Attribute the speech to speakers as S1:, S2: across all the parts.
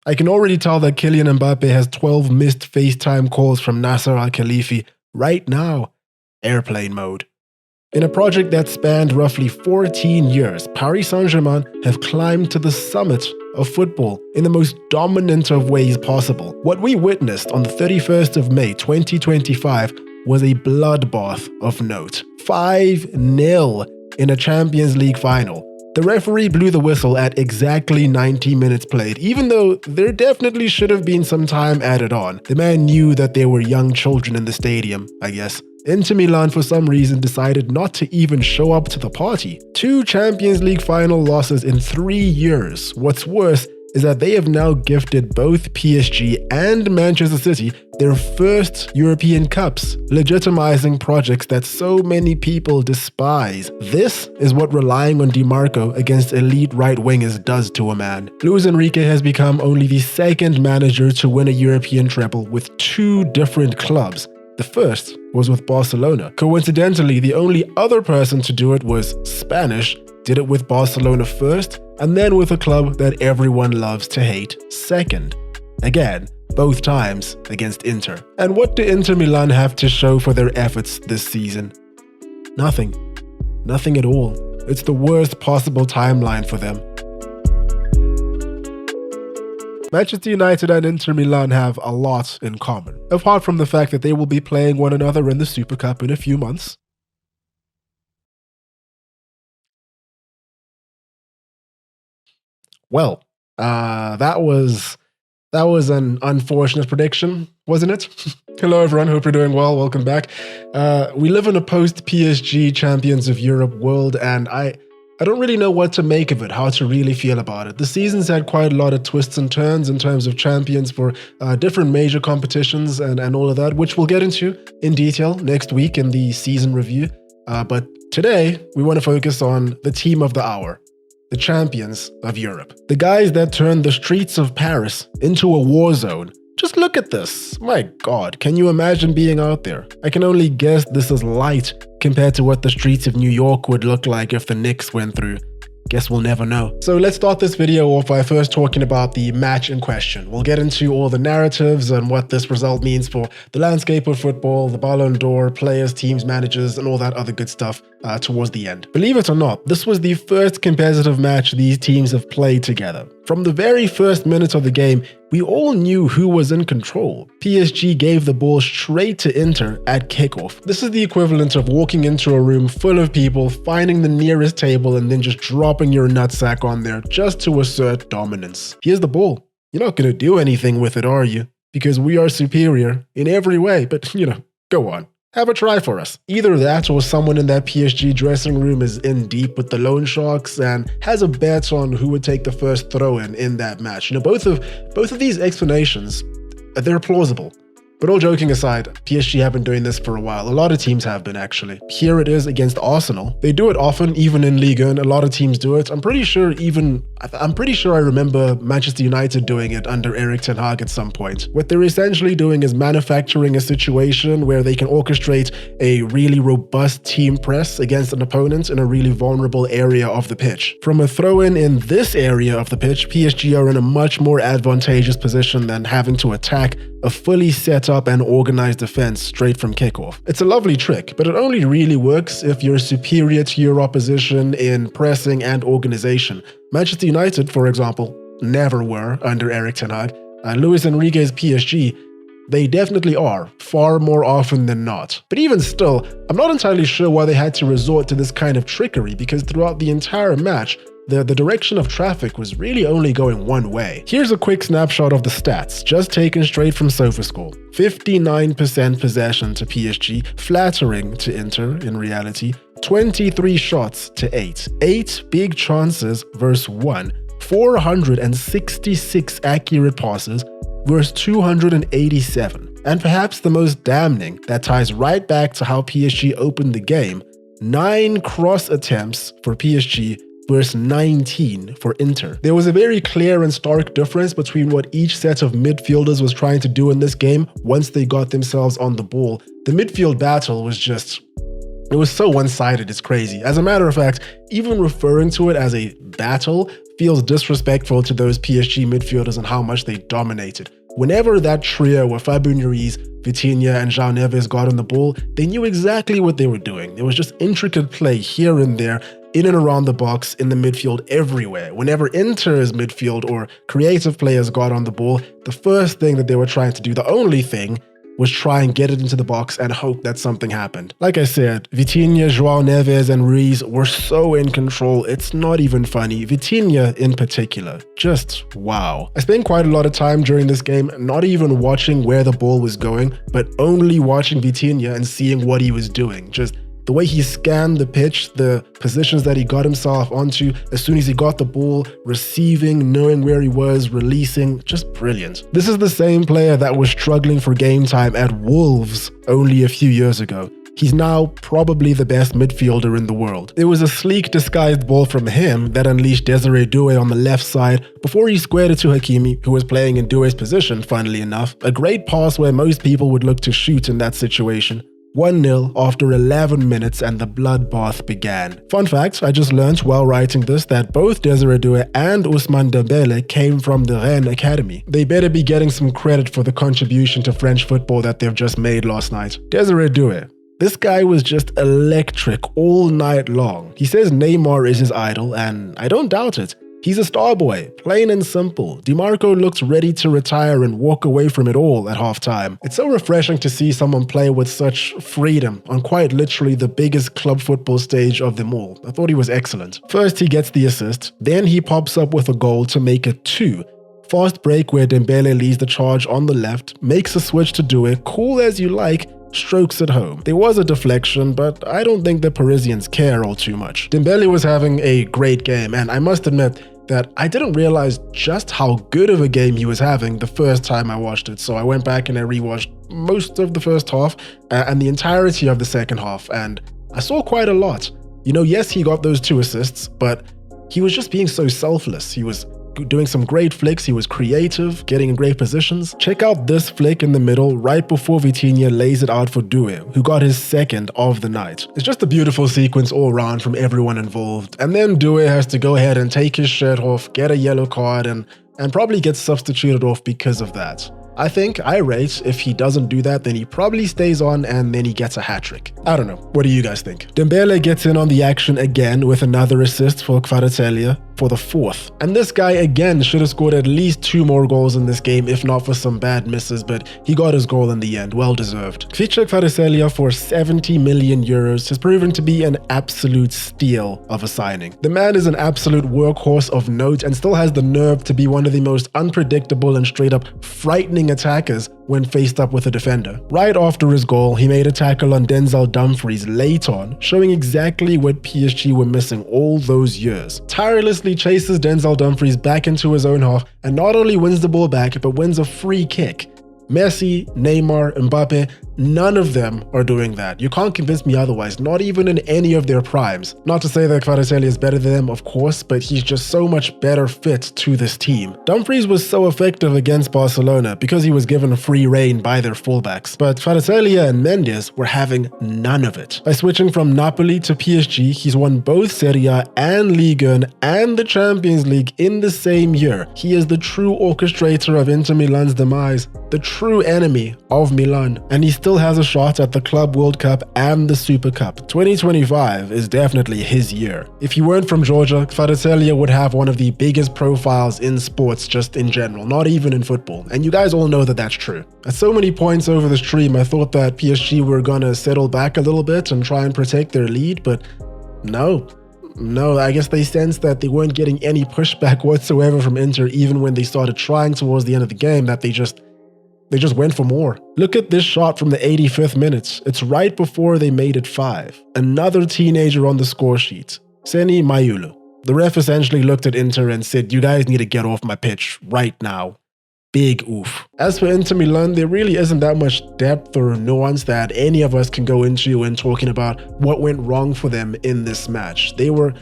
S1: I can already tell that Kylian Mbappe has 12 missed FaceTime calls from Nasser Al-Khelaifi right now. Airplane mode. In a project that spanned roughly 14 years, Paris Saint Germain have climbed to the summit of football in the most dominant of ways possible. What we witnessed on the 31st of May 2025 was a bloodbath of note. 5-0 in a Champions League final. The referee blew the whistle at exactly 90 minutes played, even though there definitely should have been some time added on. The man knew that there were young children in the stadium, I guess. Inter Milan, for some reason, decided not to even show up to the party. 2 Champions League final losses in 3 years. What's worse is that they have now gifted both PSG and Manchester City their first European Cups, legitimizing projects that so many people despise. This is what relying on Di Marco against elite right-wingers does to a man. Luis Enrique has become only the second manager to win a European treble with 2 different clubs. The first was with Barcelona. Coincidentally, the only other person to do it was Spanish, did it with Barcelona first, and then with a club that everyone loves to hate second. Again, both times against Inter. And what do Inter Milan have to show for their efforts this season? Nothing. Nothing at all. It's the worst possible timeline for them. Manchester United and Inter Milan have a lot in common, apart from the fact that they will be playing one another in the Super Cup in a few months. Well, that was an unfortunate prediction, wasn't it? Hello everyone, hope you're doing well, welcome back. We live in a post-PSG Champions of Europe world, and I don't really know what to make of it, how to really feel about it. The season's had quite a lot of twists and turns in terms of champions for different major competitions and all of that, which we'll get into in detail next week in the season review. But today, we want to focus on the team of the hour, the champions of Europe. The guys that turned the streets of Paris into a war zone. Just look at this. My God, can you imagine being out there? I can only guess this is light compared to what the streets of New York would look like if the Knicks went through. Guess we'll never know. So let's start this video off by first talking about the match in question. We'll get into all the narratives and what this result means for the landscape of football, the Balon d'Or, players, teams, managers, and all that other good stuff towards the end. Believe it or not, this was the first competitive match these teams have played together. From the very first minute of the game, we all knew who was in control. PSG gave the ball straight to Inter at kickoff. This is the equivalent of walking into a room full of people, finding the nearest table, and then just dropping your nutsack on there just to assert dominance. Here's the ball. You're not going to do anything with it, are you? Because we are superior in every way, but go on. Have a try for us. Either that or someone in that PSG dressing room is in deep with the loan sharks and has a bet on who would take the first throw-in that match. Both of these explanations, they're plausible. But all joking aside, PSG have been doing this for a while. A lot of teams have been, actually. Here it is against Arsenal. They do it often, even in Liga, and a lot of teams do it. I'm pretty sure I remember Manchester United doing it under Erik ten Hag at some point. What they're essentially doing is manufacturing a situation where they can orchestrate a really robust team press against an opponent in a really vulnerable area of the pitch. From a throw-in in this area of the pitch, PSG are in a much more advantageous position than having to attack a fully set up and organized defense straight from kickoff. It's a lovely trick, but it only really works if you're superior to your opposition in pressing and organization. Manchester United, for example, never were under Erik ten Hag. Luis Enrique's PSG, they definitely are, far more often than not. But even still, I'm not entirely sure why they had to resort to this kind of trickery, because throughout the entire match, the direction of traffic was really only going one way. Here's a quick snapshot of the stats, just taken straight from SofaScore. 59% possession to PSG, flattering to Inter in reality. 23 shots to 8. 8 big chances versus 1. 466 accurate passes versus 287. And perhaps the most damning, that ties right back to how PSG opened the game, 9 cross attempts for PSG versus 19 for Inter. There was a very clear and stark difference between what each set of midfielders was trying to do in this game once they got themselves on the ball. The midfield battle was just... it was so one-sided, it's crazy. As a matter of fact, even referring to it as a battle feels disrespectful to those PSG midfielders and how much they dominated. Whenever that trio were Fabio Ruiz, Vitinha and João Neves got on the ball, they knew exactly what they were doing. There was just intricate play here and there, in and around the box, in the midfield, everywhere. Whenever Inter's midfield or creative players got on the ball, the first thing that they were trying to do, the only thing, was try and get it into the box and hope that something happened. Like I said, Vitinha, João Neves and Ruiz were so in control, it's not even funny. Vitinha in particular, just wow. I spent quite a lot of time during this game not even watching where the ball was going, but only watching Vitinha and seeing what he was doing. Just the way he scanned the pitch, the positions that he got himself onto as soon as he got the ball, receiving, knowing where he was, releasing, just brilliant. This is the same player that was struggling for game time at Wolves only a few years ago. He's now probably the best midfielder in the world. It was a sleek disguised ball from him that unleashed Desiree Doué on the left side before he squared it to Hakimi, who was playing in Doué's position, funnily enough. A great pass where most people would look to shoot in that situation. 1-0 after 11 minutes and the bloodbath began. Fun fact, I just learned while writing this that both Desiree Doué and Ousmane Dembele came from the Rennes Academy. They better be getting some credit for the contribution to French football that they've just made last night. Desiree Doué. This guy was just electric all night long. He says Neymar is his idol, and I don't doubt it. He's a star boy, plain and simple. DiMarco looked ready to retire and walk away from it all at halftime. It's so refreshing to see someone play with such freedom on quite literally the biggest club football stage of them all. I thought he was excellent. First he gets the assist, then he pops up with a goal to make it 2. Fast break where Dembele leads the charge on the left, makes a switch to do it, cool as you like, strokes it home. There was a deflection, but I don't think the Parisians care all too much. Dembele was having a great game, and I must admit that I didn't realize just how good of a game he was having the first time I watched it. So I went back and I rewatched most of the first half and the entirety of the second half, and I saw quite a lot. You know, yes, he got those 2 assists, but he was just being so selfless. He was doing some great flicks, he was creative, getting in great positions. Check out this flick in the middle right before Vitinha lays it out for Doué, who got his second of the night. It's just a beautiful sequence all around from everyone involved. And then Doué has to go ahead and take his shirt off, get a yellow card, and probably get substituted off because of that. I think I rate if he doesn't do that, then he probably stays on and then he gets a hat-trick. I don't know. What do you guys think? Dembele gets in on the action again with another assist for Kvaratskhelia for the 4th. And this guy again should have scored at least 2 more goals in this game if not for some bad misses, but he got his goal in the end, well deserved. Kvaratskhelia for 70 million euros has proven to be an absolute steal of a signing. The man is an absolute workhorse of note and still has the nerve to be one of the most unpredictable and straight up frightening attackers when faced up with a defender. Right after his goal, he made a tackle on Denzel Dumfries late on, showing exactly what PSG were missing all those years. Tirelessly chases Denzel Dumfries back into his own half and not only wins the ball back, but wins a free kick. Messi, Neymar, Mbappe, none of them are doing that. You can't convince me otherwise, not even in any of their primes. Not to say that Kvaratskhelia is better than them, of course, but he's just so much better fit to this team. Dumfries was so effective against Barcelona because he was given free rein by their fullbacks, but Kvaratskhelia and Mendes were having none of it. By switching from Napoli to PSG, he's won both Serie A and Ligue 1 and the Champions League in the same year. He is the true orchestrator of Inter Milan's demise, the true enemy of Milan, and he still has a shot at the Club World Cup and the Super Cup. 2025 is definitely his year. If he weren't from Georgia, Kvaratskhelia would have one of the biggest profiles in sports just in general, not even in football, and you guys all know that that's true. At so many points over the stream, I thought that PSG were gonna settle back a little bit and try and protect their lead, but no, I guess they sensed that they weren't getting any pushback whatsoever from Inter even when they started trying towards the end of the game, that they just went for more. Look at this shot from the 85th minute. It's right before they made it 5. Another teenager on the score sheet, Seni Mayulu. The ref essentially looked at Inter and said, you guys need to get off my pitch right now. Big oof. As for Inter Milan, there really isn't that much depth or nuance that any of us can go into when talking about what went wrong for them in this match. They were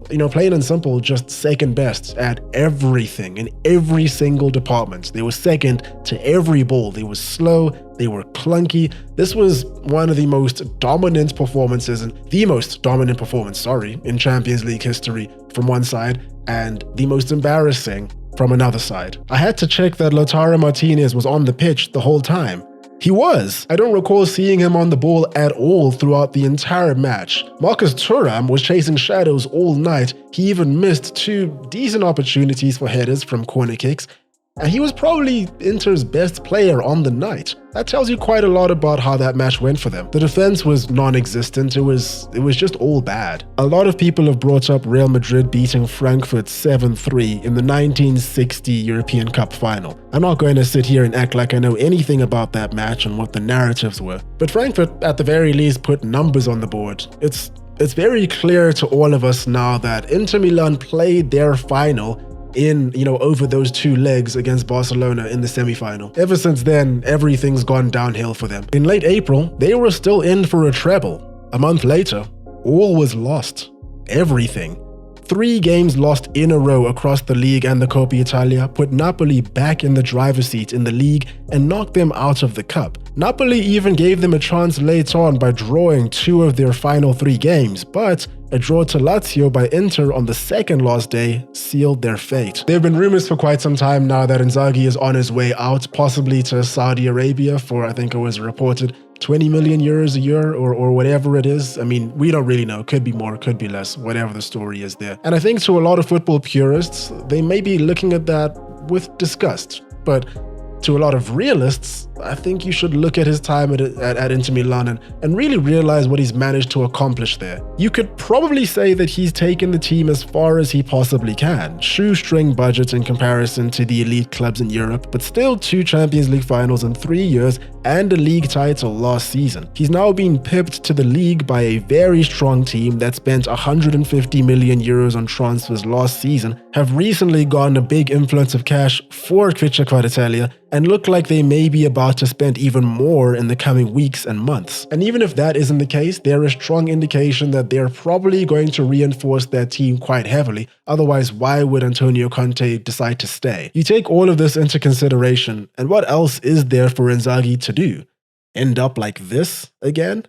S1: plain and simple, just second best at everything in every single department. They were second to every ball. They were slow, they were clunky. This was one of the most dominant performances, and the most dominant performance, in Champions League history from one side, and the most embarrassing from another side. I had to check that Lautaro Martinez was on the pitch the whole time. He was. I don't recall seeing him on the ball at all throughout the entire match. Marcus Thuram was chasing shadows all night. He even missed 2 decent opportunities for headers from corner kicks, and he was probably Inter's best player on the night. That tells you quite a lot about how that match went for them. The defense was non-existent. It was just all bad. A lot of people have brought up Real Madrid beating Frankfurt 7-3 in the 1960 European Cup final. I'm not going to sit here and act like I know anything about that match and what the narratives were. But Frankfurt, at the very least, put numbers on the board. It's very clear to all of us now that Inter Milan played their final over those 2 legs against Barcelona in the semi-final. Ever since then, everything's gone downhill for them. In late April, they were still in for a treble. A month later, all was lost. Everything. 3 games lost in a row across the league and the Coppa Italia put Napoli back in the driver's seat in the league and knocked them out of the cup. Napoli even gave them a chance later on by drawing 2 of their final 3 games, but a draw to Lazio by Inter on the second last day sealed their fate. There have been rumors for quite some time now that Inzaghi is on his way out, possibly to Saudi Arabia for, I think it was reported, 20 million euros a year or whatever it is. I mean, we don't really know. Could be more, could be less, whatever the story is there. And I think to a lot of football purists, they may be looking at that with disgust. But to a lot of realists, I think you should look at his time at Inter Milan and really realize what he's managed to accomplish there. You could probably say that he's taken the team as far as he possibly can. Shoestring budget in comparison to the elite clubs in Europe, but still 2 Champions League finals in 3 years and a league title last season. He's now been pipped to the league by a very strong team that spent 150 million euros on transfers last season, have recently gotten a big influx of cash for Kvaratskhelia, and look like they may be about to spend even more in the coming weeks and months. And even if that isn't the case, there is strong indication that they're probably going to reinforce their team quite heavily. Otherwise, why would Antonio Conte decide to stay? You take all of this into consideration, and what else is there for Inzaghi to do? End up like this again?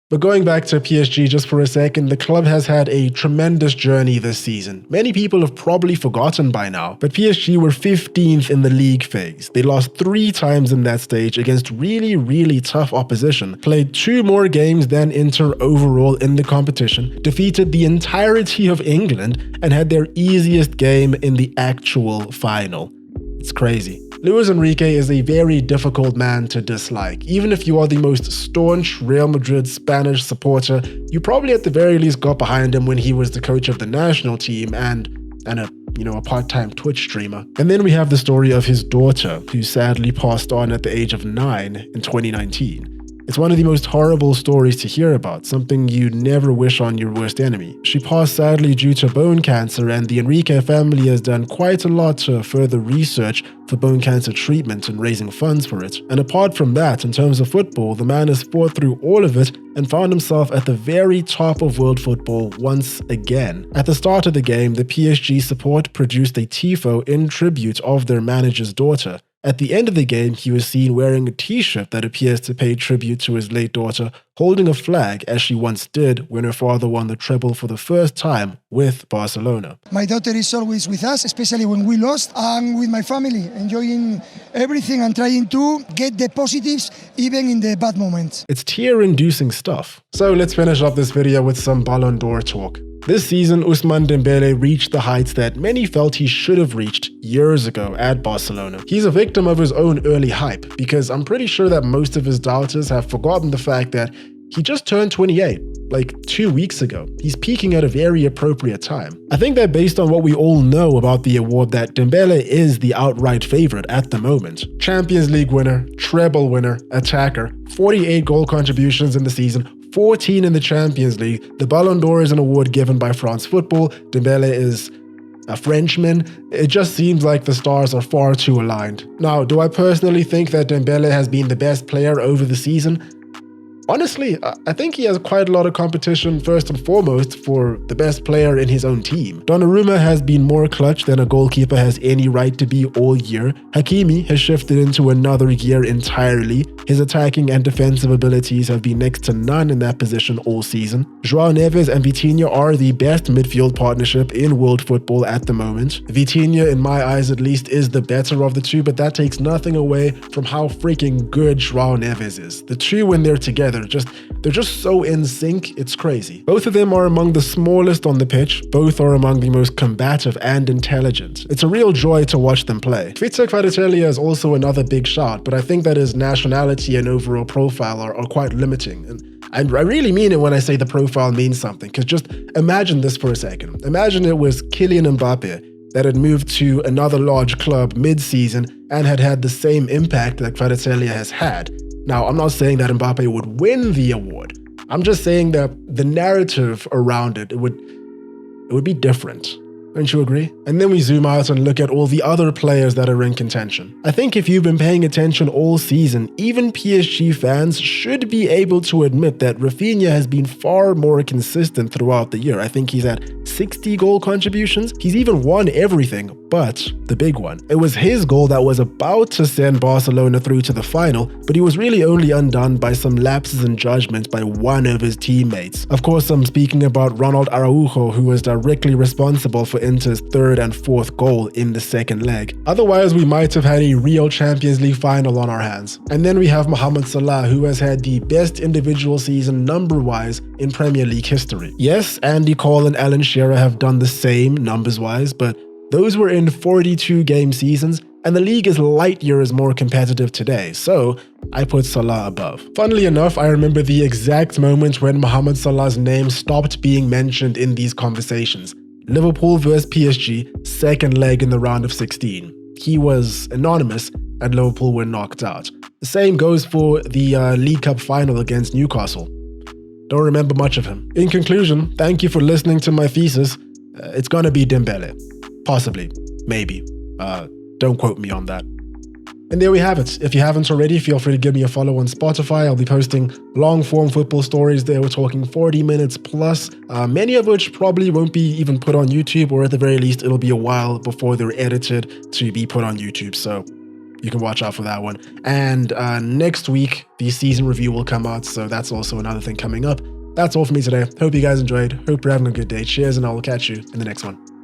S1: But going back to PSG just for a second, the club has had a tremendous journey this season. Many people have probably forgotten by now, but PSG were 15th in the league phase. They lost 3 times in that stage against really tough opposition, played 2 more games than Inter overall in the competition, defeated the entirety of England, and had their easiest game in the actual final. It's crazy. Luis Enrique is a very difficult man to dislike. Even if you are the most staunch Real Madrid Spanish supporter, you probably at the very least got behind him when he was the coach of the national team and a part-time Twitch streamer. And then we have the story of his daughter, who sadly passed on at the age of 9 in 2019. It's one of the most horrible stories to hear about, something you never wish on your worst enemy. She passed sadly due to bone cancer, and the Enrique family has done quite a lot to further research for bone cancer treatment and raising funds for it. And apart from that, in terms of football, the man has fought through all of it and found himself at the very top of world football once again. At the start of the game, the PSG support produced a tifo in tribute of their manager's daughter. At the end of the game, he was seen wearing a t-shirt that appears to pay tribute to his late daughter, holding a flag as she once did when her father won the treble for the first time with Barcelona.
S2: My daughter is always with us, especially when we lost. I'm with my family, enjoying everything and trying to get the positives even in the bad moments.
S1: It's tear-inducing stuff. So let's finish up this video with some Balon d'Or talk. This season, Ousmane Dembele reached the heights that many felt he should have reached years ago at Barcelona. He's a victim of his own early hype, because I'm pretty sure that most of his doubters have forgotten the fact that he just turned 28, like 2 weeks ago. He's peaking at a very appropriate time. I think that based on what we all know about the award, that Dembele is the outright favorite at the moment. Champions League winner, treble winner, attacker, 48 goal contributions in the season, 14 in the Champions League. The Balon d'Or is an award given by France Football. Dembele is a Frenchman. It just seems like the stars are far too aligned. Now, do I personally think that Dembele has been the best player over the season? Honestly, I think he has quite a lot of competition first and foremost for the best player in his own team. Donnarumma has been more clutch than a goalkeeper has any right to be all year. Hakimi has shifted into another gear entirely. His attacking and defensive abilities have been next to none in that position all season. João Neves and Vitinha are the best midfield partnership in world football at the moment. Vitinha, in my eyes at least, is the better of the two, but that takes nothing away from how freaking good João Neves is. The two, when they're together, they're just so in sync, it's crazy. Both of them are among the smallest on the pitch. Both are among the most combative and intelligent. It's a real joy to watch them play. Kvaratskhelia is also another big shot, but I think that his nationality and overall profile are quite limiting. And I really mean it when I say the profile means something, because just imagine this for a second. Imagine it was Kylian Mbappe that had moved to another large club mid-season and had the same impact that Kvaratskhelia has had. Now, I'm not saying that Mbappe would win the award. I'm just saying that the narrative around it would be different. Don't you agree? And then we zoom out and look at all the other players that are in contention. I think if you've been paying attention all season, even PSG fans should be able to admit that Rafinha has been far more consistent throughout the year. I think he's at 60 goal contributions. He's even won everything, but the big one. It was his goal that was about to send Barcelona through to the final, but he was really only undone by some lapses in judgment by one of his teammates. Of course, I'm speaking about Ronald Araujo, who was directly responsible for Inter's third and fourth goal in the second leg. Otherwise, we might have had a real Champions League final on our hands. And then we have Mohamed Salah, who has had the best individual season number-wise in Premier League history. Yes, Andy Cole and Alan Shearer have done the same numbers-wise, but those were in 42-game seasons, and the league is light years more competitive today, so I put Salah above. Funnily enough, I remember the exact moment when Mohamed Salah's name stopped being mentioned in these conversations. Liverpool vs PSG, second leg in the round of 16. He was anonymous and Liverpool were knocked out. The same goes for the League Cup final against Newcastle. Don't remember much of him. In conclusion, thank you for listening to my thesis. It's gonna be Dembele. Possibly. Maybe. Don't quote me on that. And there we have it. If you haven't already, feel free to give me a follow on Spotify. I'll be posting long-form football stories there. We're talking 40 minutes plus, many of which probably won't be even put on YouTube, or at the very least, it'll be a while before they're edited to be put on YouTube. So you can watch out for that one. And next week, the season review will come out. So that's also another thing coming up. That's all for me today. Hope you guys enjoyed. Hope you're having a good day. Cheers, and I will catch you in the next one.